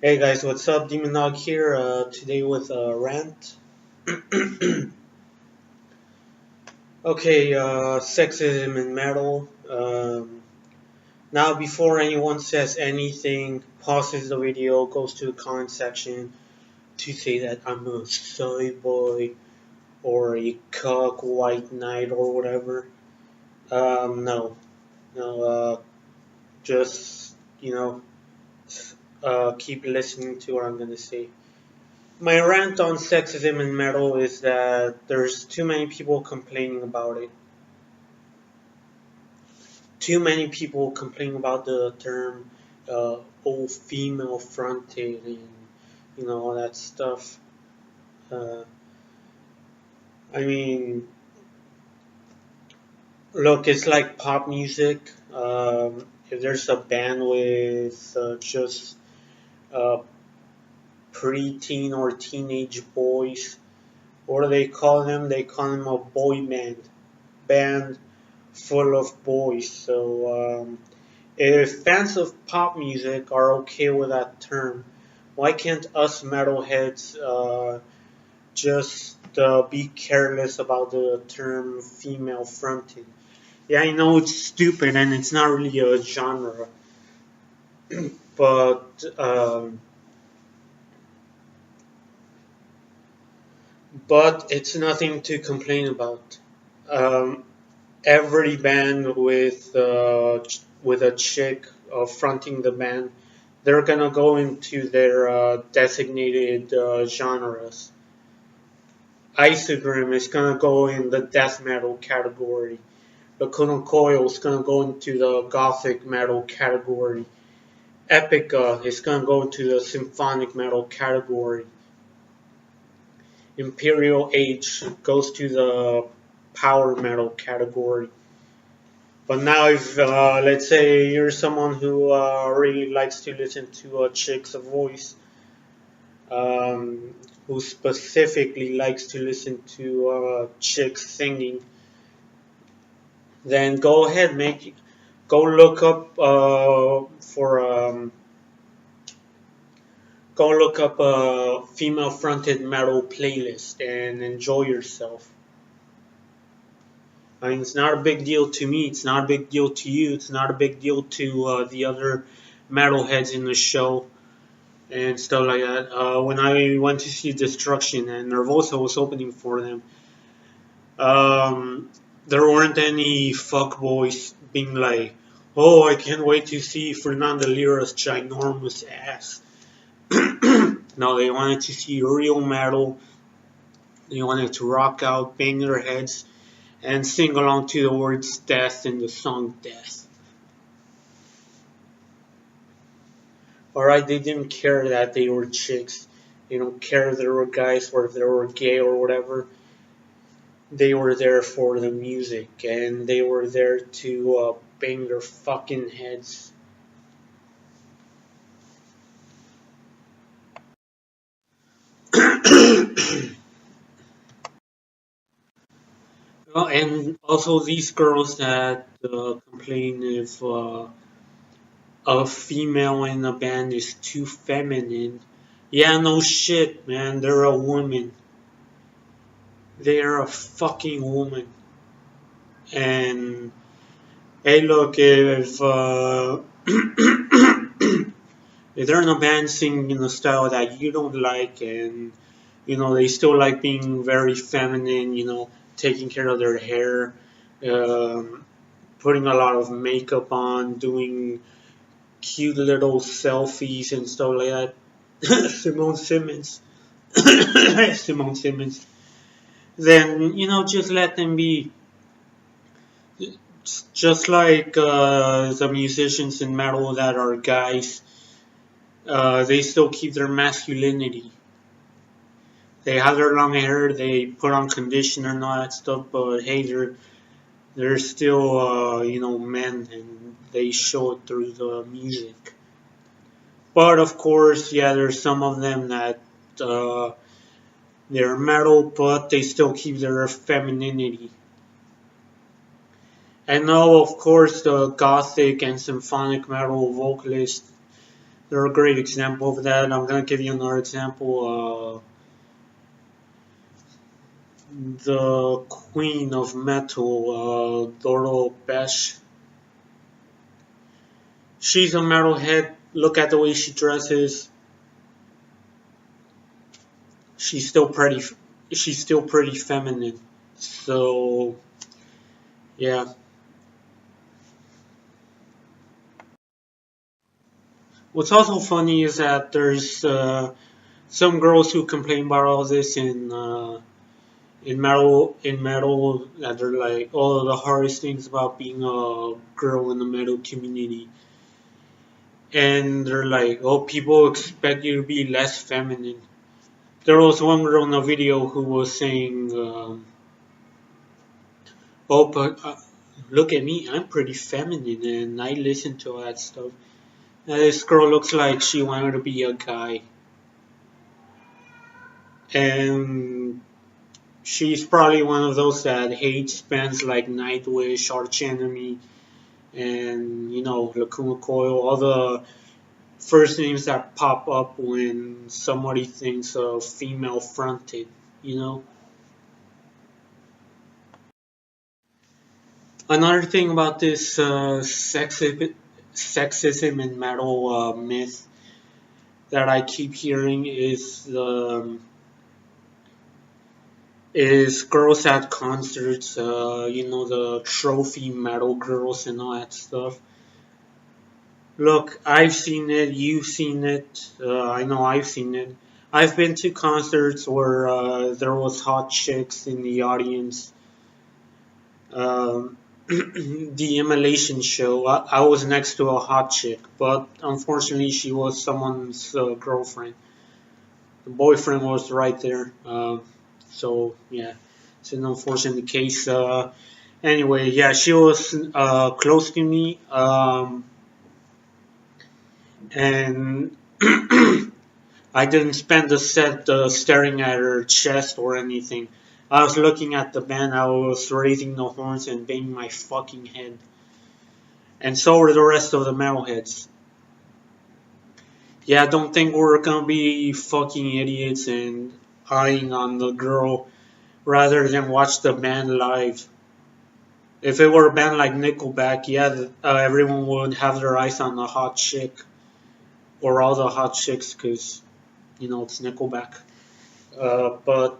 Hey guys, what's up? Demon Dog here. Today with a rant. Sexism in metal. Now, before anyone says anything, pauses the video, goes to the comment section to say that I'm a soy boy or a cuck white knight or whatever. No, no. Just keep listening to what I'm gonna say. My rant on sexism in metal is that there's too many people complaining about it. Too many people complaining about the term "old female fronted" and all that stuff. Uh, I mean, look, it's like pop music. If there's a band with just uh, preteen or teenage boys, what do they call them? They call them a boy band full of boys. So if fans of pop music are okay with that term, why can't us metalheads just be careless about the term female fronted? Yeah, I know it's stupid and it's not really a genre, but it's nothing to complain about. Um, every band with a chick fronting the band, they're gonna go into their designated genres. Isogrim is gonna go in the death metal category. The Coil is gonna go into the gothic metal category. Epica is gonna go into the symphonic metal category. Imperial Age goes to the power metal category. But now, if let's say you're someone who really likes to listen to a chick's voice, who specifically likes to listen to chicks singing, then go ahead, go look up go look up a female-fronted metal playlist and enjoy yourself. I mean, it's not a big deal to me. It's not a big deal to you. It's not a big deal to the other metalheads in the show and stuff like that. When I went to see Destruction and Nervosa was opening for them, there weren't any fuckboys being like, "Oh, I can't wait to see Fernanda Lira's ginormous ass." No, they wanted to see real metal. They wanted to rock out, bang their heads, and sing along to the words "death" in the song "Death." Alright, they didn't care that they were chicks. They don't care if they were guys or if they were gay or whatever. They were there for the music and they were there to bang their fucking heads. Well, and also these girls that complain if a female in a band is too feminine. Yeah, no shit, man. They're a woman. They're a fucking woman. And hey, look, if they're in a band singing in a style that you don't like, and they still like being very feminine, taking care of their hair, um, putting a lot of makeup on, doing cute little selfies and stuff like that. Simone Simmons. Simone Simmons. Then, just let them be. Just like the musicians in metal that are guys, they still keep their masculinity. They have their long hair, they put on conditioner and all that stuff, but hey, they're still men, and they show it through the music. But of course, yeah, there's some of them that uh, they're metal, but they still keep their femininity. And now, of course, the gothic and symphonic metal vocalists, They're a great example of that. I'm gonna give you another example. The queen of metal, Doro Besh. She's a metalhead. Look at the way she dresses. She's still pretty. She's still pretty feminine. So yeah. What's also funny is that there's some girls who complain about all this in metal that they're like, oh, the hardest things about being a girl in the metal community, and they're like, oh, people expect you to be less feminine. There was one girl in a video who was saying, oh, but look at me, I'm pretty feminine, and I listen to all that stuff. And this girl looks like she wanted to be a guy, and she's probably one of those that hates bands like Nightwish, Arch Enemy, and Lacuna Coil, all the first names that pop up when somebody thinks of female fronted, you know. Another thing about this sexism in metal myth that I keep hearing is girls at concerts, the trophy metal girls and all that stuff. Look, I've seen it, you've seen it, I know I've seen it. I've been to concerts where there was hot chicks in the audience. The immolation show, I was next to a hot chick, but unfortunately she was someone's girlfriend. The boyfriend was right there. So yeah, it's an unfortunate case. Anyway, yeah, she was close to me, and I didn't spend the set staring at her chest or anything. I was looking at the band. I was raising the horns and banging my fucking head, and so were the rest of the metalheads. Yeah, I don't think we're gonna be fucking idiots and eyeing on the girl rather than watch the band live. If it were a band like Nickelback, yeah, everyone would have their eyes on the hot chick or all the hot chicks because it's Nickelback. But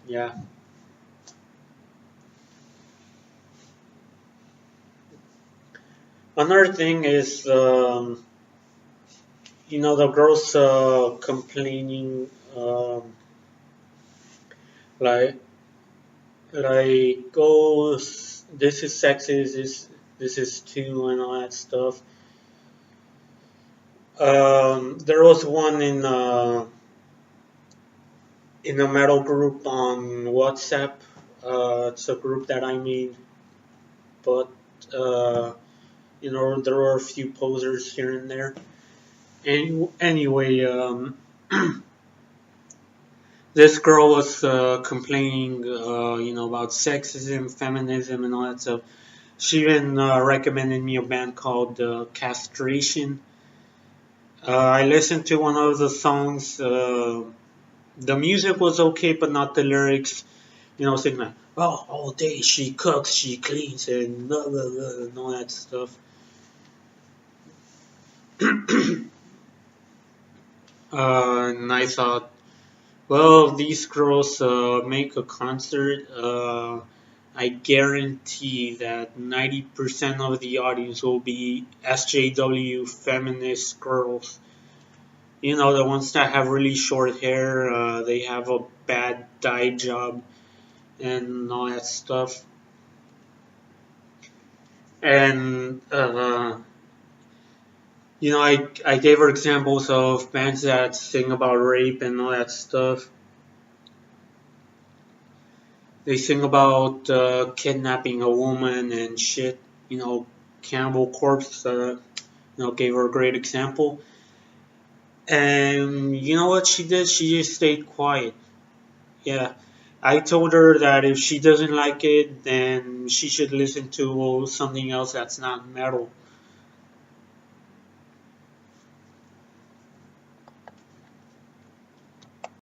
yeah, another thing is the girls complaining like oh, this is sexist, this is too, and all that stuff. There was one in a metal group on WhatsApp. It's a group that I made, but there were a few posers here and there. Anyway, this girl was complaining, about sexism, feminism, and all that stuff. She even recommended me a band called Castration. I listened to one of the songs. The music was okay, but not the lyrics. Saying like, oh, all day she cooks, she cleans, and blah, blah, blah, and all that stuff. And I thought, well, these girls make a concert. I guarantee that 90% of the audience will be SJW feminist girls. The ones that have really short hair, they have a bad dye job and all that stuff. And, I gave her examples of bands that sing about rape and all that stuff. They sing about kidnapping a woman and shit. Cannibal Corpse, gave her a great example. And you know what she did? She just stayed quiet. Yeah. I told her that if she doesn't like it, then she should listen to something else that's not metal.